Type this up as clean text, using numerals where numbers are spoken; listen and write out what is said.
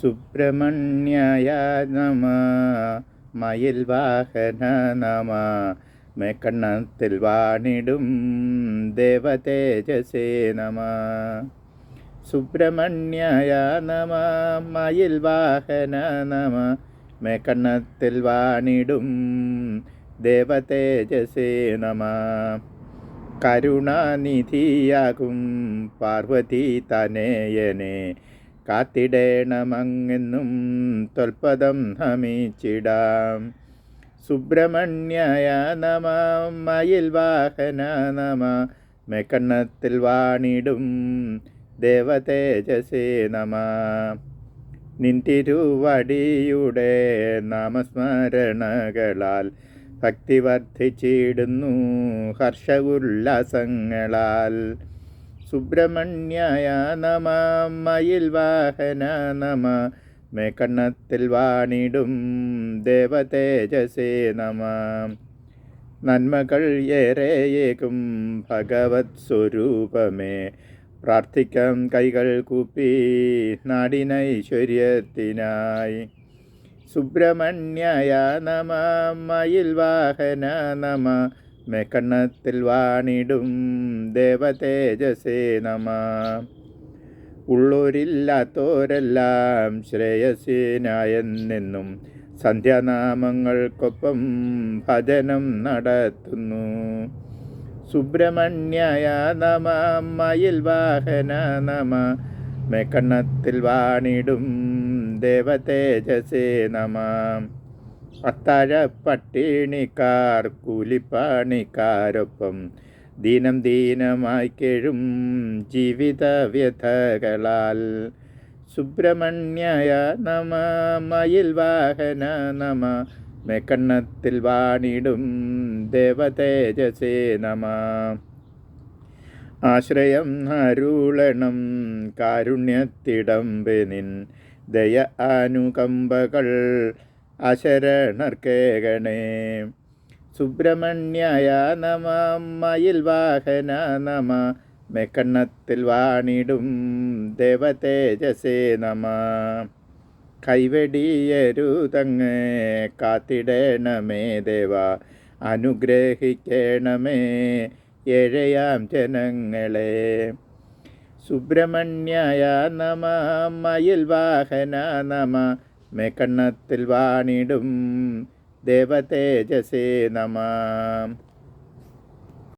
സുബ്രഹ്മണ്യായ നമ. മയിൽ വാഹന നമ. മേക്കണ്ണത്തിൽ വാണിടും ദേവതേജസേ നമ. സുബ്രഹ്മണ്യായ നമ. മയിൽ വാഹന നമ. മേക്കണ്ണത്തിൽ വാണിടും ദേവതേജസേ നമ. കരുണാനിധിയാകും പാർവതി തനയനെ കാത്തിടേണമെന്നും തൊൽപദം നമിച്ചിടാം. സുബ്രഹ്മണ്യായ നമ. മയിൽ വാഹന നമ. മേക്കണ്ണത്തിൽ വാണിടും ദേവതേജസേ നമ. നിൻതിരുവടിയുടെ നാമസ്മരണകളാൽ ഭക്തി വർദ്ധിച്ചിടുന്നു ഹർഷ ഉല്ലാസങ്ങളാൽ. സുബ്രഹ്മണ്യായ നമ. മയിൽ വാഹന നമ. മേക്കണ്ണത്തിൽ വാണിടും ദേവതേജസേ നമ. നന്മകൾ ഏറെയേകും ഭഗവത് സ്വരൂപമേ, പ്രാർത്ഥിക്കാം കൈകൾ കൂപ്പി നാടിനൈശ്വര്യത്തിനായി. സുബ്രഹ്മണ്യായ നമ. മയിൽ വാഹന നമ. മേക്കണ്ണത്തിൽ വാണിടും ദേവതേജസേ നമ. ഉള്ളൂരില്ലാത്തോരെല്ലാം ശ്രേയസ്സിനായെന്നും സന്ധ്യാനാമങ്ങൾക്കൊപ്പം ഭജനം നടത്തുന്നു. സുബ്രഹ്മണ്യായ നമ. മയിൽ വാഹന നമ. മേക്കണ്ണത്തിൽ വാണിടും ദേവതേജസേ നമ. അത്താഴ പട്ടിണിക്കാർ കൂലിപ്പണിക്കാരൊപ്പം ദീനം ദീനമായി കേഴും ജീവിത വ്യഥകളാൽ. സുബ്രഹ്മണ്യായ നമ. മയിൽ വാഹന നമ. മേക്കണ്ണത്തിൽ വാണിടും ദേവതേജസേ നമ. ആശ്രയം അരുളണം കാരുണ്യത്തിടമ്പെനിൻ ദയ അനുകമ്പകൾ അശരണർക്കേകണേ. സുബ്രഹ്മണ്യായ നമ. മയിൽ വാഹന നമ. മേക്കണ്ണത്തിൽ വാണിടും ദേവതേജസേ നമ. കൈവെടിയരുതങ്ങ് കാത്തിടേണമേ ദേവ, അനുഗ്രഹിക്കണമേ ഏഴയാം ജനങ്ങളെ. സുബ്രഹ്മണ്യായ നമ. മയിൽ വാഹന നമ. മേക്കണ്ണത്തിൽ വാണിടും ദേവതേജസേ നമ.